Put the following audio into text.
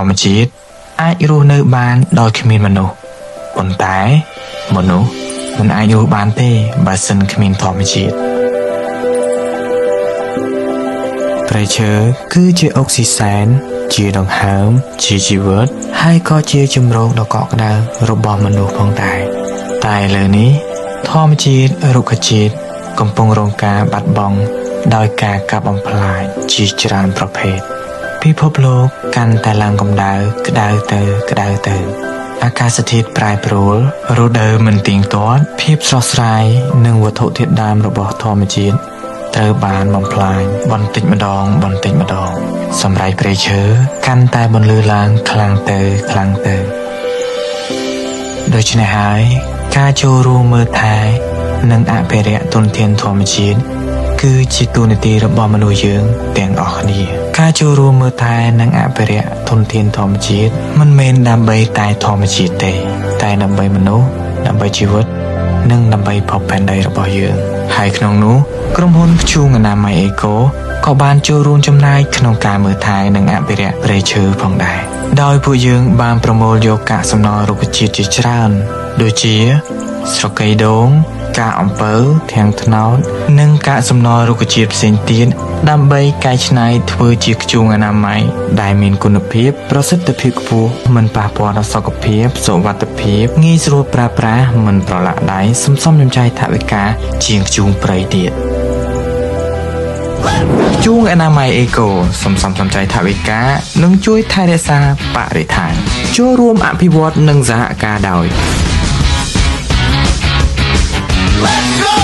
ម្មជាតិអាចរស់នៅបានដោយគ្មានមនុស្សប៉ុន្តែមនុស្សមិនអាចរស់បានទេបើសិនគ្មានធម្មជាតិព្រៃឈើគឺជាអុកស៊ីសែនជាដង្ហើមជាជីវិតហើយក៏ជាជំរងដ៏កក់ក្ដៅរបស់មនុស្សផងដែរតែឥឡូវនេះធម្មជាតិរុក្ខជាតិកំពុងរងការបាត់បង់ដោយការកាប់បំផ្លាញជាច្រើនប្រភេទពិភពលោកកាន់តែឡើងកម្ដៅក្ដៅទៅអាកាសធាតុប្រែប្រួលរដូវមិនទៀងទាត់ភាពស្រស់ស្រាយនិងវត្ថុធាតុដើមរបស់ធម្មជាតិត្រូវបានបំផ្លាញបន្តិចម្ដងសម្រាប់ព្រៃឈើកាន់តែបន្លឺឡើងខ្លាំងទៅដូច្នេះហើយការចូលរួមមើលថែនិងអភិរក្សធនធានធម្មជាតិគឺជាទូនាទីរបស់មនុស្សយើងទាំងអស់គ្នាការចូលរួមមើលថែនិងអភិរក្សធនធានធម្មជាតិមិនមែនដើម្បីតែធម្មជាតិទេតែដើម្បីមនុស្សដើម្បីជីវិតនិងដើម្បីភពផែនដីរបស់យើងហើយក្នុងនោះក្រុមហ៊ុនព្យុងអនាម័យអេកូក៏បានចូលរួមចំណែកក្នុងការមើលថែនិងអភិរក្សព្រៃឈើផងដែរដោយពួកយើងបានប្រមូលយកកាកសំណល់រុក្ខជាតិជាច្រើនដូចជាស្រកីដូងកាកអំពៅធាងត្នោតនិងកាកសំណល់រុក្ខជាតិផ្សេងទៀតដើម្បីកែច្នៃធ្វើជាធ្យូងអនាម័យដែលមានគុណភាពប្រសិទ្ធភាពខ្ពស់មិនប៉ះពាល់ដល់សុខភាពសុវត្ថិភាពងាយស្រួលប្រើប្រាស់មិនប្រឡាក់ដៃសន្សំសំចៃថវិកាជាងធ្យូងព្រៃទៀតធ្យូងអនាម័យអេកូសន្សំសំចៃថវិកានិងជួយថែរក្សាបរិស្ថានចូលរួមអភិវឌ្ឍនិងសហការដោយLet's go!